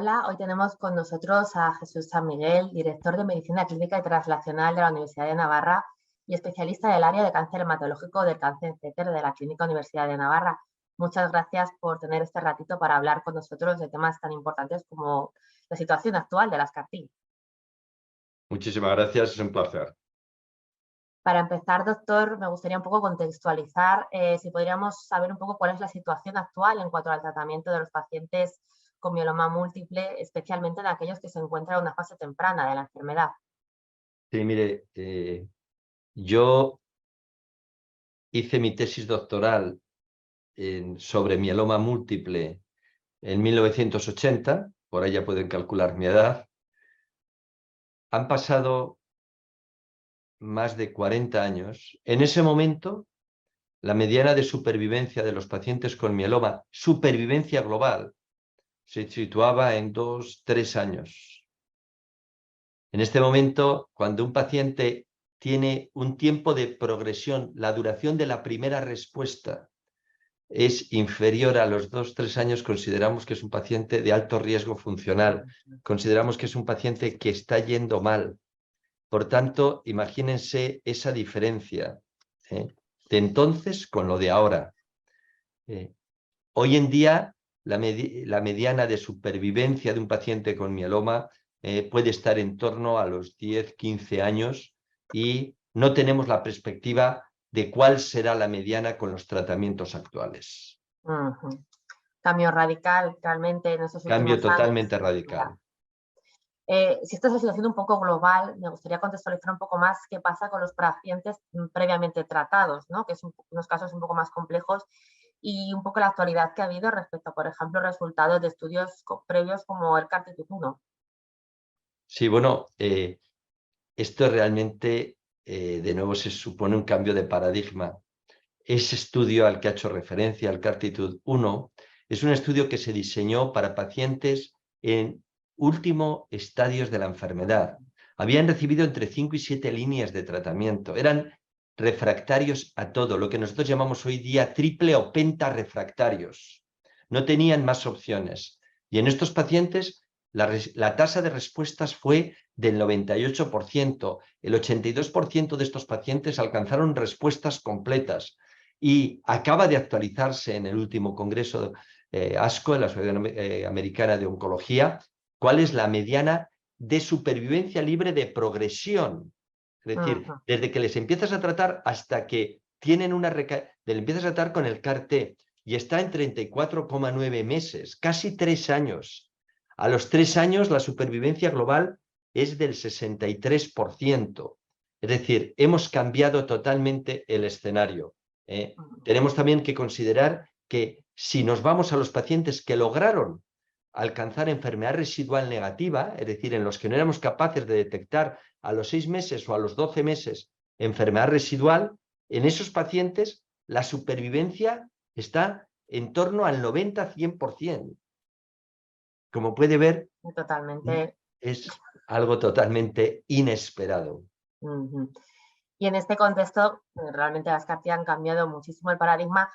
Hola, hoy tenemos con nosotros a Jesús San Miguel, director de Medicina Clínica y Translacional de la Universidad de Navarra y especialista del área de cáncer hematológico del cáncer CETER de la Clínica Universidad de Navarra. Muchas gracias por tener este ratito para hablar con nosotros de temas tan importantes como la situación actual de las CAR-T. Muchísimas gracias, es un placer. Para empezar, doctor, me gustaría un poco contextualizar, si podríamos saber un poco cuál es la situación actual en cuanto al tratamiento de los pacientes con mieloma múltiple, especialmente en aquellos que se encuentran en una fase temprana de la enfermedad. Sí, mire, yo hice mi tesis doctoral sobre mieloma múltiple en 1980, por ahí ya pueden calcular mi edad. Han pasado más de 40 años. En ese momento, la mediana de supervivencia de los pacientes con mieloma, supervivencia global, se situaba en 2-3 años. En este momento, cuando un paciente tiene un tiempo de progresión, la duración de la primera respuesta es inferior a los 2-3 años, consideramos que es un paciente de alto riesgo funcional, consideramos que es un paciente que está yendo mal. Por tanto, imagínense esa diferencia de entonces con lo de ahora. Hoy en día, la mediana de supervivencia de un paciente con mieloma puede estar en torno a los 10-15 años y no tenemos la perspectiva de cuál será la mediana con los tratamientos actuales. Cambio radical realmente en esos últimos Cambio totalmente años. radical. Si esta es una situación un poco global, me gustaría contextualizar un poco más qué pasa con los pacientes previamente tratados, ¿no? Que son unos casos un poco más complejos, y un poco la actualidad que ha habido respecto a, por ejemplo, resultados de estudios previos como el CARTITUD-1. Sí, bueno, esto realmente, de nuevo, se supone un cambio de paradigma. Ese estudio al que ha hecho referencia, el CARTITUD-1, es un estudio que se diseñó para pacientes en últimos estadios de la enfermedad. Habían recibido entre 5 y 7 líneas de tratamiento. Eran refractarios a todo, lo que nosotros llamamos hoy día triple o pentarefractarios. No tenían más opciones. Y en estos pacientes la tasa de respuestas fue del 98%. El 82% de estos pacientes alcanzaron respuestas completas. Y acaba de actualizarse en el último congreso ASCO, en la Sociedad Americana de Oncología, cuál es la mediana de supervivencia libre de progresión. Es decir, desde que les empiezas a tratar hasta que tienen una recaída, empiezas a tratar con el CAR-T y está en 34,9 meses, casi 3 años. A los 3 años la supervivencia global es del 63%. Es decir, hemos cambiado totalmente el escenario. Tenemos también que considerar que si nos vamos a los pacientes que lograron alcanzar enfermedad residual negativa, es decir, en los que no éramos capaces de detectar a los 6 meses o a los 12 meses enfermedad residual, en esos pacientes la supervivencia está en torno al 90-100%. Como puede ver, Totalmente. es algo totalmente inesperado. Y en este contexto, realmente las CAR-T han cambiado muchísimo el paradigma.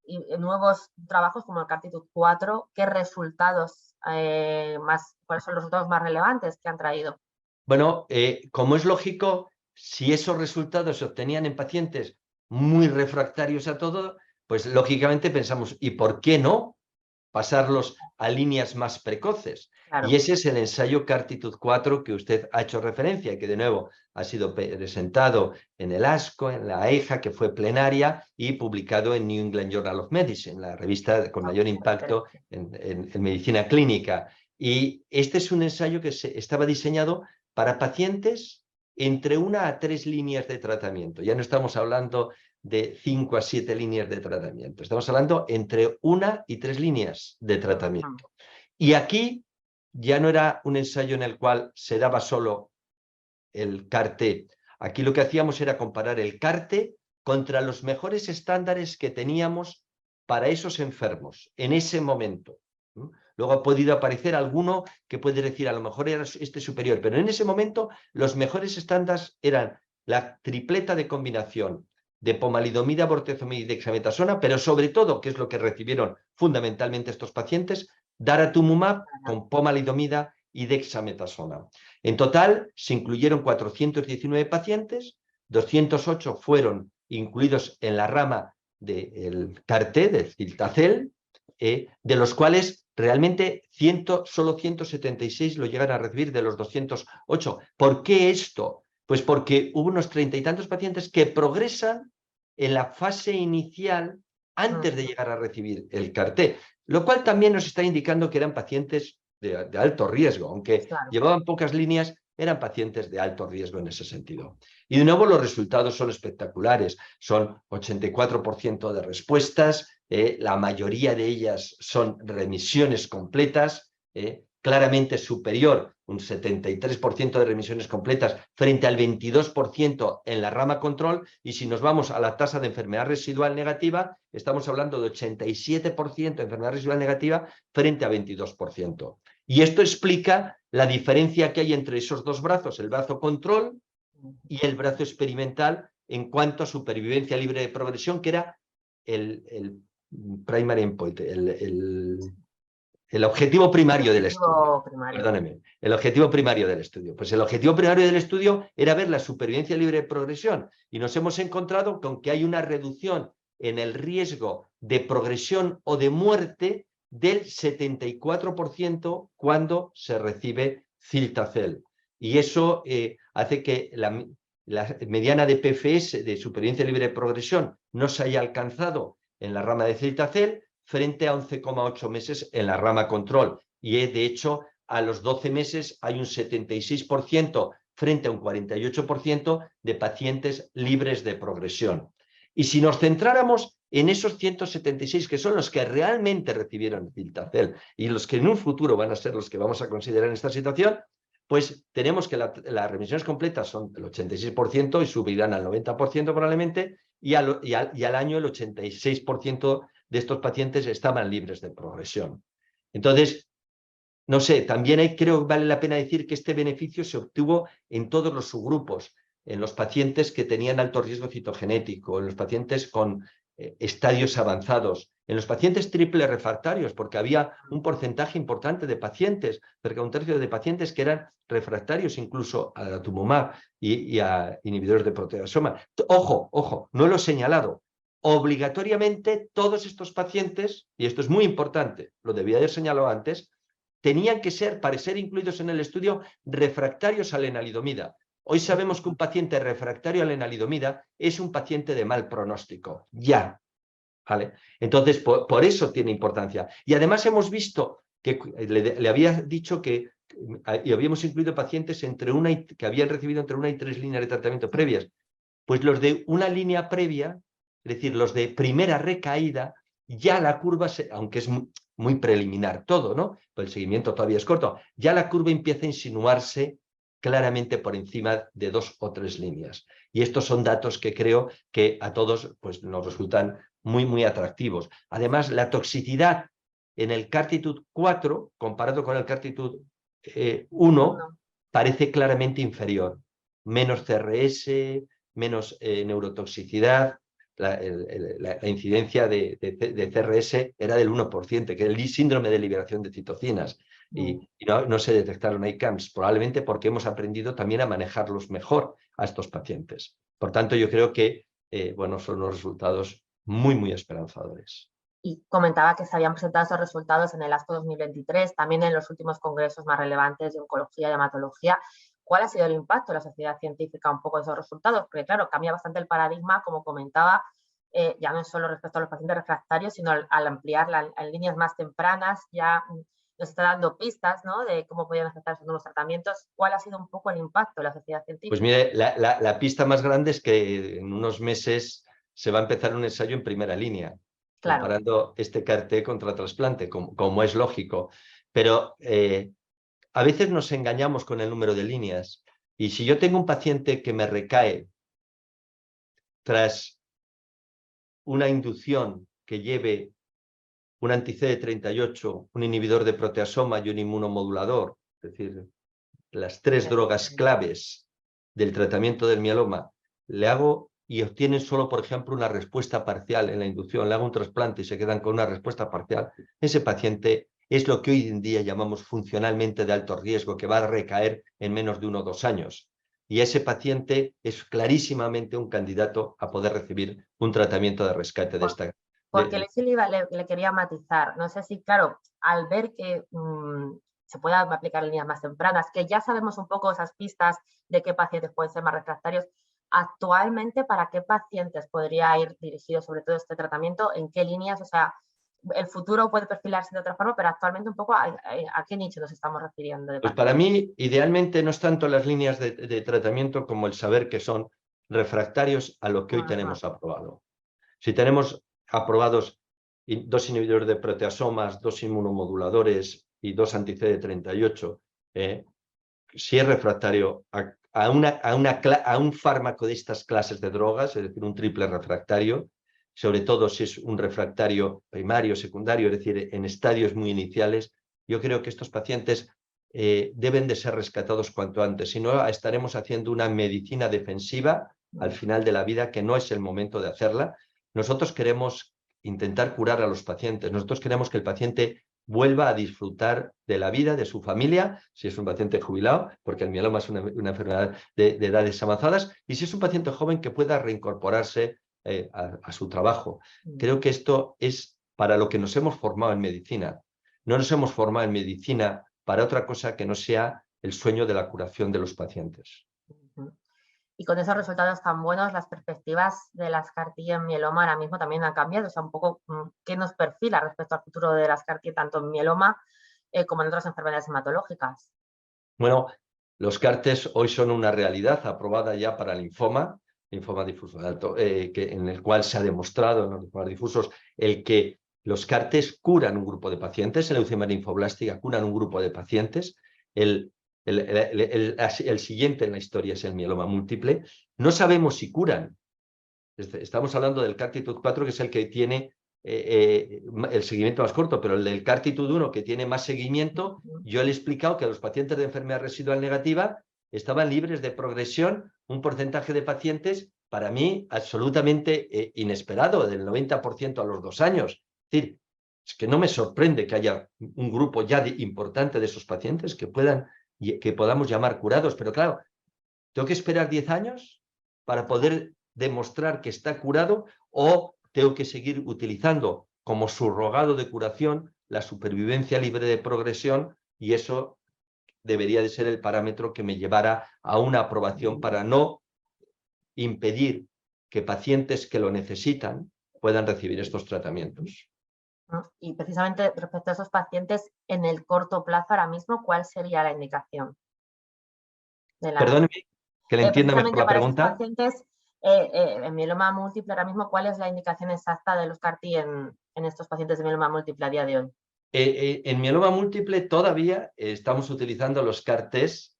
Y nuevos trabajos como el CARTITUD-4, ¿qué resultados cuáles son los resultados más relevantes que han traído? Bueno, como es lógico, si esos resultados se obtenían en pacientes muy refractarios a todo, pues lógicamente pensamos, ¿y por qué no pasarlos a líneas más precoces? Claro. Y ese es el ensayo CARTITUD-4 que usted ha hecho referencia y que de nuevo ha sido presentado en el ASCO, en la EJA, que fue plenaria, y publicado en New England Journal of Medicine, la revista con mayor impacto en medicina clínica. Y este es un ensayo que estaba diseñado para pacientes entre 1 a 3 líneas de tratamiento. Ya no estamos hablando de 5 a 7 líneas de tratamiento. Estamos hablando entre 1 y 3 líneas de tratamiento. Y aquí ya no era un ensayo en el cual se daba solo el CAR-T. Aquí lo que hacíamos era comparar el CAR-T contra los mejores estándares que teníamos para esos enfermos en ese momento. Luego ha podido aparecer alguno que puede decir, a lo mejor era este superior, pero en ese momento los mejores estándares eran la tripleta de combinación de pomalidomida, bortezomib y dexametasona, pero sobre todo, que es lo que recibieron fundamentalmente estos pacientes, daratumumab con pomalidomida y dexametasona. En total se incluyeron 419 pacientes, 208 fueron incluidos en la rama del CAR-T, del Cilta-Cel, de los cuales realmente solo 176 lo llegan a recibir de los 208. ¿Por qué esto? Pues porque hubo unos 30 y tantos pacientes que progresan en la fase inicial antes de llegar a recibir el CAR-T, lo cual también nos está indicando que eran pacientes de alto riesgo, aunque llevaban pocas líneas, eran pacientes de alto riesgo en ese sentido. Y de nuevo los resultados son espectaculares, son 84% de respuestas, la mayoría de ellas son remisiones completas, claramente superior, un 73% de remisiones completas frente al 22% en la rama control, y si nos vamos a la tasa de enfermedad residual negativa, estamos hablando de 87% de enfermedad residual negativa frente a 22%. Y esto explica la diferencia que hay entre esos dos brazos, el brazo control y el brazo experimental, en cuanto a supervivencia libre de progresión, que era el primary endpoint, el objetivo primario del estudio. Perdóneme, el objetivo primario del estudio. Pues el objetivo primario del estudio era ver la supervivencia libre de progresión, y nos hemos encontrado con que hay una reducción en el riesgo de progresión o de muerte del 74% cuando se recibe Cilta-Cel. Y eso hace que la mediana de PFS, de supervivencia libre de progresión, no se haya alcanzado en la rama de Cilta-Cel frente a 11,8 meses en la rama control. Y de hecho, a los 12 meses hay un 76% frente a un 48% de pacientes libres de progresión. Y si nos centráramos en esos 176, que son los que realmente recibieron Cilta-Cel y los que en un futuro van a ser los que vamos a considerar en esta situación, pues tenemos que las remisiones completas son el 86% y subirán al 90% probablemente, y al año el 86% de estos pacientes estaban libres de progresión. Entonces, no sé, también creo que vale la pena decir que este beneficio se obtuvo en todos los subgrupos, en los pacientes que tenían alto riesgo citogenético, en los pacientes con estadios avanzados, en los pacientes triple refractarios, porque había un porcentaje importante de pacientes, cerca de un tercio de pacientes que eran refractarios incluso a daratumumab y a inhibidores de proteasoma. Ojo, no lo he señalado. Obligatoriamente todos estos pacientes, y esto es muy importante, lo debía haber señalado antes, tenían que ser, para ser incluidos en el estudio, refractarios a lenalidomida. Hoy sabemos que un paciente refractario a lenalidomida es un paciente de mal pronóstico, ya. ¿Vale? Entonces, por eso tiene importancia. Y además hemos visto que le había dicho que y habíamos incluido pacientes que habían recibido entre 1 y 3 líneas de tratamiento previas. Pues los de una línea previa, es decir, los de primera recaída, ya la curva, aunque es muy preliminar todo, ¿no? Pero el seguimiento todavía es corto, ya la curva empieza a insinuarse claramente por encima de 2 o 3 líneas. Y estos son datos que creo que a todos pues, nos resultan muy atractivos. Además, la toxicidad en el CARTITUDE 4, comparado con el CARTITUDE 1, parece claramente inferior. Menos CRS, menos neurotoxicidad. La incidencia de CRS era del 1%, que es el síndrome de liberación de citocinas. Y no se detectaron ICANS, probablemente porque hemos aprendido también a manejarlos mejor a estos pacientes. Por tanto, yo creo que bueno, son unos resultados muy esperanzadores. Y comentaba que se habían presentado esos resultados en el ASCO 2023, también en los últimos congresos más relevantes de oncología y hematología. ¿Cuál ha sido el impacto de la sociedad científica un poco de esos resultados? Porque claro, cambia bastante el paradigma, como comentaba, ya no es solo respecto a los pacientes refractarios, sino al ampliarla en líneas más tempranas, ya nos está dando pistas, ¿no?, de cómo podían afectar esos nuevos tratamientos. ¿Cuál ha sido un poco el impacto de la sociedad científica? Pues mire, la pista más grande es que en unos meses se va a empezar un ensayo en primera línea, claro, comparando este CAR-T contra trasplante, como es lógico. Pero a veces nos engañamos con el número de líneas. Y si yo tengo un paciente que me recae tras una inducción que lleve un anti-CD38, un inhibidor de proteasoma y un inmunomodulador, es decir, las 3 drogas claves del tratamiento del mieloma, le hago y obtienen solo, por ejemplo, una respuesta parcial en la inducción, le hago un trasplante y se quedan con una respuesta parcial, ese paciente es lo que hoy en día llamamos funcionalmente de alto riesgo, que va a recaer en menos de 1 o 2 años. Y ese paciente es clarísimamente un candidato a poder recibir un tratamiento de rescate de esta. Porque le quería matizar. No sé si, claro, al ver que se pueda aplicar en líneas más tempranas, que ya sabemos un poco esas pistas de qué pacientes pueden ser más refractarios, actualmente, ¿para qué pacientes podría ir dirigido sobre todo este tratamiento? ¿En qué líneas? O sea, el futuro puede perfilarse de otra forma, pero actualmente un poco a qué nicho nos estamos refiriendo. Pues para mí, idealmente, no es tanto las líneas de tratamiento como el saber que son refractarios a lo que hoy tenemos aprobado. Si tenemos aprobados 2 inhibidores de proteasomas, 2 inmunomoduladores y 2 anti-CD38, si es refractario a un fármaco de estas clases de drogas, es decir, un triple refractario, sobre todo si es un refractario primario, secundario, es decir, en estadios muy iniciales, yo creo que estos pacientes deben de ser rescatados cuanto antes, si no estaremos haciendo una medicina defensiva al final de la vida, que no es el momento de hacerla. Nosotros queremos intentar curar a los pacientes, nosotros queremos que el paciente vuelva a disfrutar de la vida, de su familia, si es un paciente jubilado, porque el mieloma es una enfermedad de edades avanzadas, y si es un paciente joven que pueda reincorporarse a su trabajo. Creo que esto es para lo que nos hemos formado en medicina. No nos hemos formado en medicina para otra cosa que no sea el sueño de la curación de los pacientes. Y con esos resultados tan buenos, las perspectivas de las CAR-T en mieloma ahora mismo también han cambiado. O sea, un poco qué nos perfila respecto al futuro de las CAR-T tanto en mieloma como en otras enfermedades hematológicas. Bueno, los CAR-Ts hoy son una realidad aprobada ya para linfoma difuso alto, en el cual se ha demostrado en los linfomas difusos el que los CAR-Ts curan un grupo de pacientes, en la leucemia linfoblástica curan un grupo de pacientes, el siguiente en la historia es el mieloma múltiple. No sabemos si curan. Estamos hablando del CARTITUD-4, que es el que tiene el seguimiento más corto, pero el del CARTITUD-1, que tiene más seguimiento, yo le he explicado que los pacientes de enfermedad residual negativa estaban libres de progresión, un porcentaje de pacientes, para mí, absolutamente inesperado, del 90% a los 2 años. Es decir, es que no me sorprende que haya un grupo ya importante de esos pacientes que podamos llamar curados, pero claro, ¿tengo que esperar 10 años para poder demostrar que está curado o tengo que seguir utilizando como surrogado de curación la supervivencia libre de progresión? Y eso debería de ser el parámetro que me llevara a una aprobación para no impedir que pacientes que lo necesitan puedan recibir estos tratamientos. Y precisamente respecto a esos pacientes, en el corto plazo ahora mismo, ¿cuál sería la indicación? Perdóneme, que le entienda mejor la para pregunta. estos pacientes, en mieloma múltiple ahora mismo, ¿cuál es la indicación exacta de los CAR-T en estos pacientes de mieloma múltiple a día de hoy? En mieloma múltiple todavía estamos utilizando los CAR-Ts,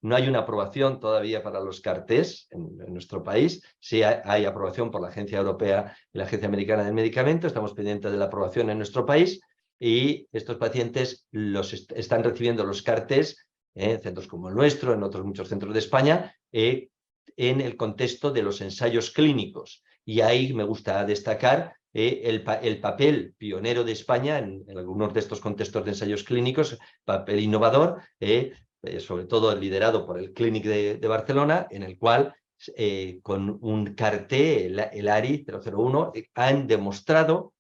no hay una aprobación todavía para los CAR-Ts en nuestro país, sí hay aprobación por la Agencia Europea y la Agencia Americana del Medicamento, estamos pendientes de la aprobación en nuestro país y estos pacientes están recibiendo los CAR-Ts en centros como el nuestro, en otros muchos centros de España, en el contexto de los ensayos clínicos. Y ahí me gusta destacar el papel pionero de España en algunos de estos contextos de ensayos clínicos, papel innovador, sobre todo liderado por el Clínic de Barcelona, en el cual con un CAR-T, el ARI 001, han demostrado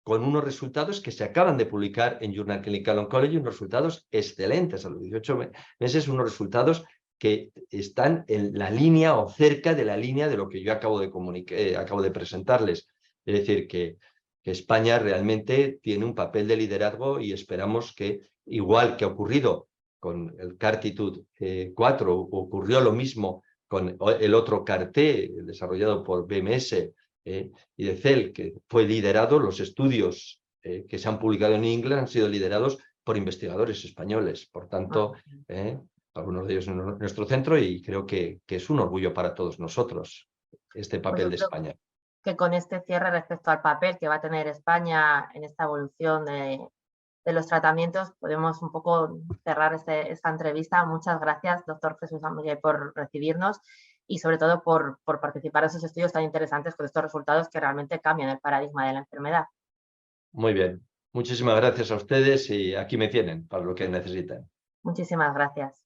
con unos resultados que se acaban de publicar en Journal Clinical Oncology, unos resultados excelentes a los 18 meses, unos resultados que están en la línea o cerca de la línea de lo que yo acabo de presentarles. Es decir, que España realmente tiene un papel de liderazgo y esperamos que, igual que ha ocurrido con el CARTITUD-4, ocurrió lo mismo con el otro CAR-T desarrollado por BMS y de CEL, que fue liderado, los estudios que se han publicado en inglés han sido liderados por investigadores españoles. Por tanto, algunos de ellos en nuestro centro, y creo que es un orgullo para todos nosotros este papel de España. Que con este cierre respecto al papel que va a tener España en esta evolución de los tratamientos, podemos un poco cerrar esta entrevista. Muchas gracias, doctor Jesús San Miguel, por recibirnos y sobre todo por participar en esos estudios tan interesantes con estos resultados que realmente cambian el paradigma de la enfermedad. Muy bien. Muchísimas gracias a ustedes y aquí me tienen para lo que necesiten. Muchísimas gracias.